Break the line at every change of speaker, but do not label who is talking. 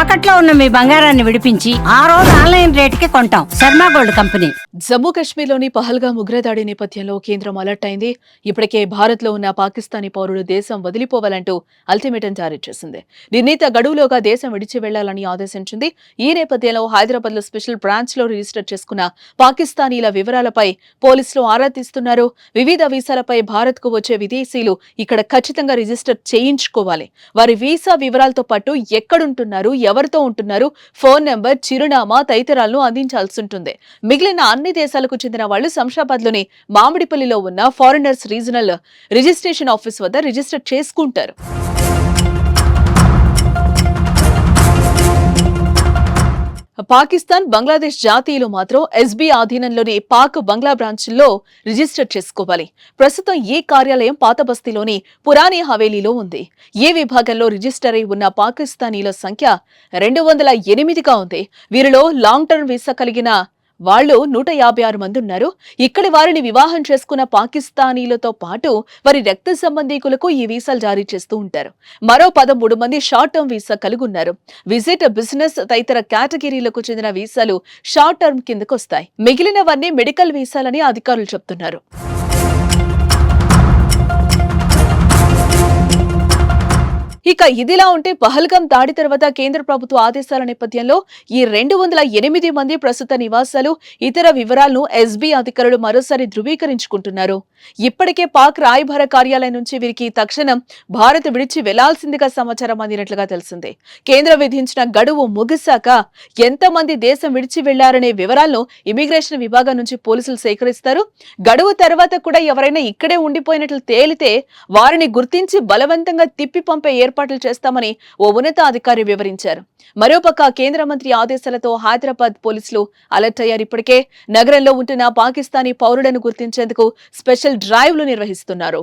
తాకట్లో ఉన్న మీ బంగారాన్ని విడిపించి ఆ రోజు ఆన్లైన్ రేటుకి కొంటాం. Sharma gold company.
జమ్మూ కశ్మీర్లోని పహల్గామ్ ఉగ్రదాడి నేపథ్యంలో కేంద్రం అలర్ట్ అయింది. ఇప్పటికే భారత్లో ఉన్న పాకిస్తానీ పౌరులు దేశం వదిలిపోవాలంటూ అల్టిమేటం జారీ చేసింది. నిర్ణీత గడువులోగా దేశం విడిచి వెళ్లాలని ఆదేశించింది. ఈ నేపథ్యంలో హైదరాబాద్లో స్పెషల్ బ్రాంచ్లో రిజిస్టర్ చేసుకున్న పాకిస్తానీల వివరాలపై పోలీసులు ఆరా తీస్తున్నారు. వివిధ వీసాలపై భారత్కు వచ్చే విదేశీయులు ఇక్కడ ఖచ్చితంగా రిజిస్టర్ చేయించుకోవాలి. వారి వీసా వివరాలతో పాటు ఎక్కడుంటున్నారు, ఎవరితో ఉంటున్నారు, ఫోన్ నెంబర్, చిరునామా తదితరాలను అందించాల్సి ఉంటుంది. మిగిలిన అన్ని దేశాలకు చెందిన వాళ్లు శంషాబాద్లోని మామిడిపల్లిలో ఉన్న ఫారినర్స్ రీజనల్ రిజిస్ట్రేషన్ ఆఫీస్ వద్ద రిజిస్టర్ చేసుకుంటారు. పాకిస్తాన్, బంగ్లాదేశ్ జాతీయులు మాత్రం ఎస్బీ ఆధీనంలోని పాక్ బంగ్లా బ్రాంచ్ల్లో రిజిస్టర్ చేసుకోవాలి. ప్రస్తుతం ఈ కార్యాలయం పాత బస్తీలోని పురానీ హవేలీలో ఉంది. ఈ విభాగంలో రిజిస్టర్ అయి ఉన్న పాకిస్తానీల సంఖ్య 208గా ఉంది. వీరిలో లాంగ్ టర్మ్ వీసా కలిగిన వాళ్లు 156 మంది ఉన్నారు. ఇక్కడి వారిని వివాహం చేసుకున్న పాకిస్తానీలతో పాటు వారి రక్త సంబంధీకులకు ఈ వీసాలు జారీ చేస్తూ ఉంటారు. మరో 13 మంది షార్ట్ టర్మ్ వీసా కలిగి ఉన్నారు. విజిట్, బిజినెస్ తదితర కేటగిరీలకు చెందిన వీసాలు షార్ట్ టర్మ్ కిందకు వస్తాయి. మిగిలినవన్నీ మెడికల్ వీసాలని అధికారులు చెబుతున్నారు. ఇక ఇదిలా ఉంటే పహల్గామ్ దాడి తర్వాత కేంద్ర ప్రభుత్వ ఆదేశాల నేపథ్యంలో ఈ 208 మంది ప్రస్తుత నివాసాలు, ఇతర వివరాలను ఎస్బీ అధికారులు మరోసారి ధృవీకరించుకుంటున్నారు. ఇప్పటికే పాక్ రాయబార కార్యాలయం నుంచి వీరికి తక్షణం భారత్ విడిచి వెళ్లాల్సిందిగా సమాచారం అందినట్లుగా తెలిసింది. కేంద్రం విధించిన గడువు ముగిశాక ఎంతమంది దేశం విడిచి వెళ్లారనే వివరాలను ఇమిగ్రేషన్ విభాగం నుంచి పోలీసులు సేకరిస్తారు. గడువు తర్వాత కూడా ఎవరైనా ఇక్కడే ఉండిపోయినట్లు తేలితే వారిని గుర్తించి బలవంతంగా తిప్పి పంపే ఏర్పాట్లు చేస్తామని ఓ ఉన్నతాధికారి వివరించారు. మరోపక్క కేంద్ర మంత్రి ఆదేశాలతో హైదరాబాద్ పోలీసులు అలర్ట్ అయ్యారు. ఇప్పటికే నగరంలో ఉంటున్న పాకిస్తానీ పౌరులను గుర్తించేందుకు స్పెషల్ డ్రైవ్లు నిర్వహిస్తున్నారు.